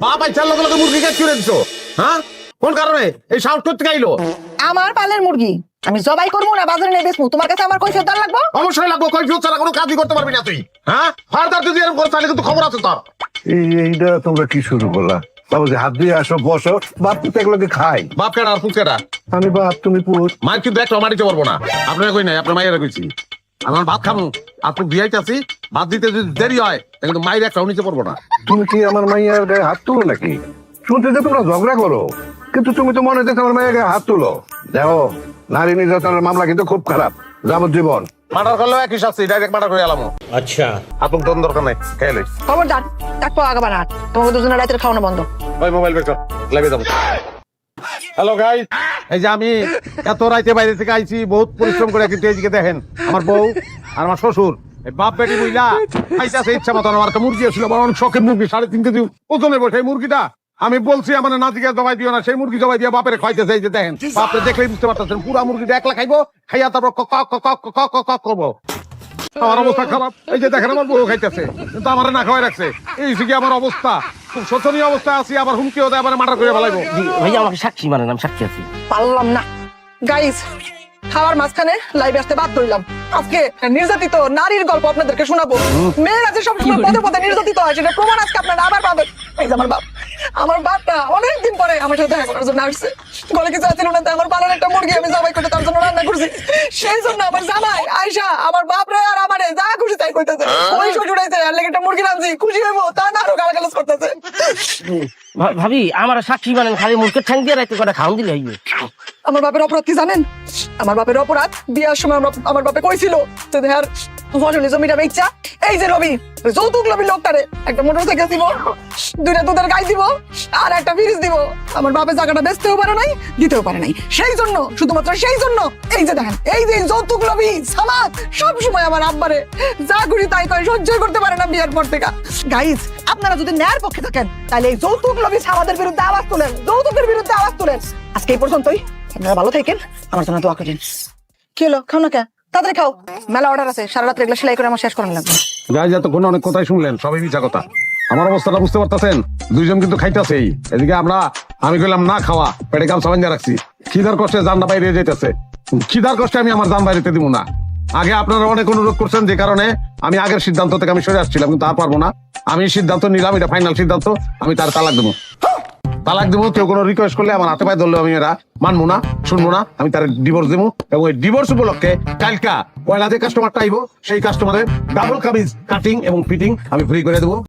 বাপ আইছার লগে লগে মুরগি কাট করে দিছো, হ্যাঁ? কোন কারণে এই সাহস করতে গাইলো? আমার পালের মুরগি আমি জবাই করবো না বাজারে নিয়ে বেচবো, তোমার কাছে আমার কৈফিয়ত দেওয়া লাগবো? অবশ্যই লাগবো, কৈফিয়ত ছাড়া কোনো কাজই করতে পারবি না তুই, হ্যাঁ? ফার্দার যদি এরকম করে তাহলে কিন্তু খবর আছে তোর। এইটা তোমরা কি শুরু করলা? বাবু যে হাত দিয়ে আসো, বসো, বাপ তো এগুলোকে খাই। বাপ কেডা আর পুত কেডা? আমি বাপ, তুমি পুত। মায়ের কিন্তু একটা মারিতে পারবো না। আপনারা কই নাই, আপনার মায়েরা কইছি আমার ভাত খাবো, আপনি দিয়াইতেছি, ভাত দিতে যদি দেরি হয় কিন্তু মায়ের একটা নিতে পারবো না। তুমি কি আমার মাইয়ার গায়ে হাত তুলো নাকি? শুনতে যে তোমরা ঝগড়া করো, কিন্তু তুমি তো মনে হচ্ছে আমার মায়ের গায়ে হাত তুলো। দেখো, নারী নির্যাতনের মামলা কিন্তু খুব খারাপ, যাবজ্জীবন। মার্ডার করলেও একই শাস্তি, ডাইরেক্ট মার্ডার করে এলাম। अच्छा আপনার তোর দরকার নাই, খেয়ে লই। খবরদার ডাকবো আগাবার হাট, তোমাকে দুজনের রাতের খাওয়ানো বন্ধ। ওই মোবাইল বের কর, লাইভে যাবো। হ্যালো গাইস, এই যে আমি এত রাইতে বাইরে থেকে আইছি, বহুত পরিশ্রম করে, কিন্তু এইদিকে দেখেন আমার বউ আর আমার শ্বশুর এই বাপ বেটি বুঝলা খাইতেছে ইচ্ছা মতন। আমার একটা মুরগি ছিল, আমার অনেক শখের মুরগি, 3.5 কেজি ওজনের বসে এই মুরগিটা। আমি বলছি আমার নাতিকে জবাই দিও না, সেই মুরগি জবাই দিয়ে বাপের খাইতেছে। এই যে দেখেন, বাপরে দেখলেই বুঝতে পারতেছেন, পুরা মুরগিটা একলা খাইবো, খাইয়া তারপর কক কক কক কক কক কক করবো। আমার অবস্থা খারাপ, এই যে দেখেন আমার বউ খাইতেছে, কিন্তু আমার না খাওয়াই রাখছে। এই কি আমার অবস্থা, খুব শোচনীয় অবস্থায় আছি। আবার হুমকিও দেয়, আবার মার্ডার করে ফেলাইবো। ভাইয়া আমাকে সাক্ষী মানেন, আমি সাক্ষী আছি। পারলাম না গাইস, খাওয়ার মাঝখানে লাইভে আসতে বাধ্য হইলাম। আজকে নির্যাতিত নারীর গল্প আপনাদেরকে শোনাবো। মেয়েরা যে সবসময় পদে পদে নির্যাতিত হয়, সেটা প্রমাণ আজকে আপনারা আবার পাবেন। এই যে আমার বাপটা অনেকদিন পরে আমার সাথে দেখা করার জন্য আসছে। ঘরে কিছু আছিল না, তাই আমার পালন একটা মুরগি আমি জবাই করে তার জন্য রান্না করছি। সেই জন্য আমার জামাই আয়শা আমার বাপরে আর আমারে যা খুশি তাই কইতেছে। ওই শ্বশুর আইছে, আর লেগে একটা মুরগি রাঁধছি, খুশি হইবো তা না আরো গালাগালাজ করতেছে। ভাবি আমার সাক্ষী মানেন, খালি মুখে ঠ্যাং দিয়ে রাখতে করে খাওন দিলে হইবে। আমার বাপের অপরাধ কি জানেন? আমার বাপের অপরাধ, বিয়ার সময় আমার বাপে কইছিল যে দেহার ফসলি জমিটা বেচা, এই যে রবি যৌতুক লোভী লোকটারে একটা মোটরসাইকেল দিব, 2টা দুধের গাই দিব, আর একটা ফ্রিজ দিব। আমার বাপে জায়গাটা বেচতেও পারে নাই, দিতেও পারে নাই। সেই জন্য, শুধুমাত্র সেই জন্য, এই যে দেখেন, এই যে যৌতুক লোভী সামাদ সব সময় আমার আব্বারে যা করি তাই কয়, সহ্য করতে পারে না বিয়ের পর থেকে। গাইজ, আপনারা যদি ন্যায়ের পক্ষে থাকেন তাহলে এই যৌতুক লোভী সামাদের বিরুদ্ধে আওয়াজ তোলেন, যৌতুকের বিরুদ্ধে আওয়াজ তোলেন। আজকে এই পর্যন্তই, আপনারা ভালো থাকেন, আমার জন্য দোয়া করেন। কি হলো, খাও না কে? তাড়াতাড়ি খাও, মেলা অর্ডার আছে, সারা রাত এগুলো সেলাই করে আমার শেষ করানো লাগবে। গাইজ, এতক্ষণ অনেক কথাই শুনলেন, সবই মিছা কথা। আমার অবস্থাটা বুঝতে পারতেছেন? দুইজন কিন্তু খাইতেছেই, এদিকে আমি কইলাম না খাওয়া, পেটে গামছা বাঁধা রাখছি। খিদার কষ্টে জানটা বাইরে যেতেছে, খিদার কষ্টে আমি আমার জান বাইরেতে দিব না। আগে আপনারা অনেক অনুরোধ করছেন, যে কারণে আমি আগের সিদ্ধান্ত থেকে আমি সরে আসছিলাম, কিন্তু আর পারবো না। আমি সিদ্ধান্ত নিলাম, এটা ফাইনাল সিদ্ধান্ত, আমি তার তালাক দেবো। তালাক দেবো, কেউ কোনো রিকোয়েস্ট করলে আমার হাতে পায়ে ধরলে আমি এরা মানবো না, শুনবো না। আমি তার ডিভোর্স দেবো, এবং ওই ডিভোর্স উপলক্ষে কালকা পয়লা যে কাস্টমারটা আইবো, সেই কাস্টমারের ডাবল কামিজ কাটিং এবং ফিটিং আমি ফ্রি করে দেবো।